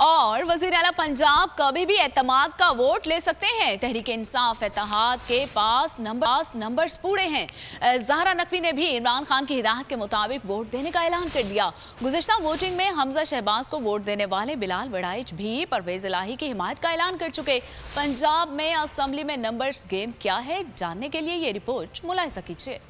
और वज़ीर आला पंजाब कभी भी एतमाद का वोट ले सकते हैं। तहरीक इंसाफ इत्तेहाद के पास नंबर्स पूरे हैं। ज़हरा नकवी ने भी इमरान खान की हिदायत के मुताबिक वोट देने का ऐलान कर दिया। गुज़िश्ता वोटिंग में हमजा शहबाज को वोट देने वाले बिलाल वड़ाइच भी परवेज इलाही की हिमायत का ऐलान कर चुके। पंजाब में असम्बली में नंबर्स गेम क्या है, जानने के लिए ये रिपोर्ट मुलाहिजा कीजिए।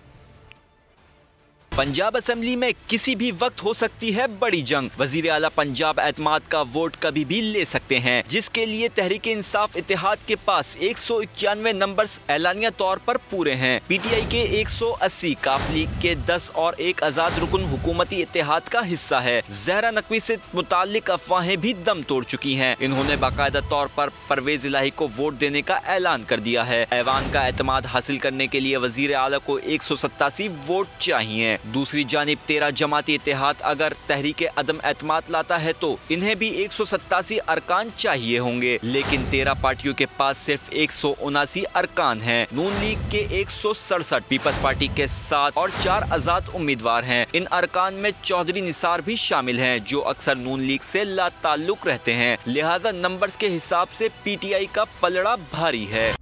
पंजाब असेंबली में किसी भी वक्त हो सकती है बड़ी जंग। वजीर आला पंजाब एतमाद का वोट कभी भी ले सकते हैं, जिसके लिए तहरीक इंसाफ इत्तेहाद के पास 191 नंबर्स एलानिया तौर पर पूरे हैं। पीटीआई के 180, काफ लीग के 10 और एक आजाद रुकन हुकूमती इत्तेहाद का हिस्सा है। ज़हरा नकवी से मुताल्लिक अफवाहें भी दम तोड़ चुकी हैं। इन्होंने बाकायदा तौर पर परवेज इलाही को वोट देने का ऐलान कर दिया है। ऐवान का एतमाद हासिल करने के लिए वजीर आला को 187 वोट चाहिए। दूसरी जानिब 13 जमाती इत्तेहाद अगर तहरीके अदम एतमाद लाता है तो इन्हें भी 187 अरकान चाहिए होंगे, लेकिन 13 पार्टियों के पास सिर्फ 179 अरकान हैं। नून लीग के 167, पीपल्स पार्टी के 7 और 4 आजाद उम्मीदवार हैं। इन अरकान में चौधरी निसार भी शामिल हैं, जो अक्सर नून लीग से लाताल्लुक रहते हैं। लिहाजा नंबर्स के हिसाब से पीटीआई का पलड़ा भारी है।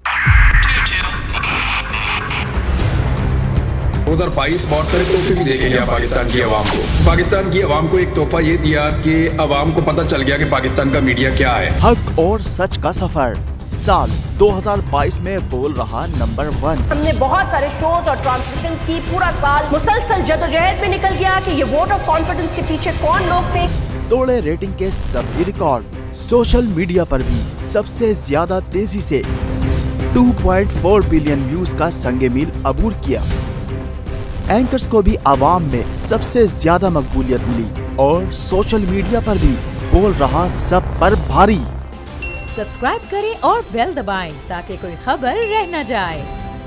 2022 बहुत सारे तोहफे भी देके गया पाकिस्तान की आवाम को। पाकिस्तान की आवाम को एक तोहफा ये दिया कि आवाम को पता चल गया कि पाकिस्तान का मीडिया क्या है। हक और सच का सफर साल 2022 में बोल रहा नंबर 1। हमने बहुत सारे शोज और ट्रांसमिशंस की, पूरा साल मुसलसल जदोजहद में निकल गया कि ये वोट ऑफ कॉन्फिडेंस के पीछे कौन लोग थे। तोड़े रेटिंग के सभी रिकॉर्ड। सोशल मीडिया पर भी सबसे ज्यादा तेजी से 2.4 बिलियन व्यूज का संगे मील अबूर किया। एंकर्स को भी आवाम में सबसे ज्यादा मकबूलियत मिली और सोशल मीडिया पर भी बोल रहा सब पर भारी। सब्सक्राइब करें और बेल दबाएं ताकि कोई खबर रह न जाए।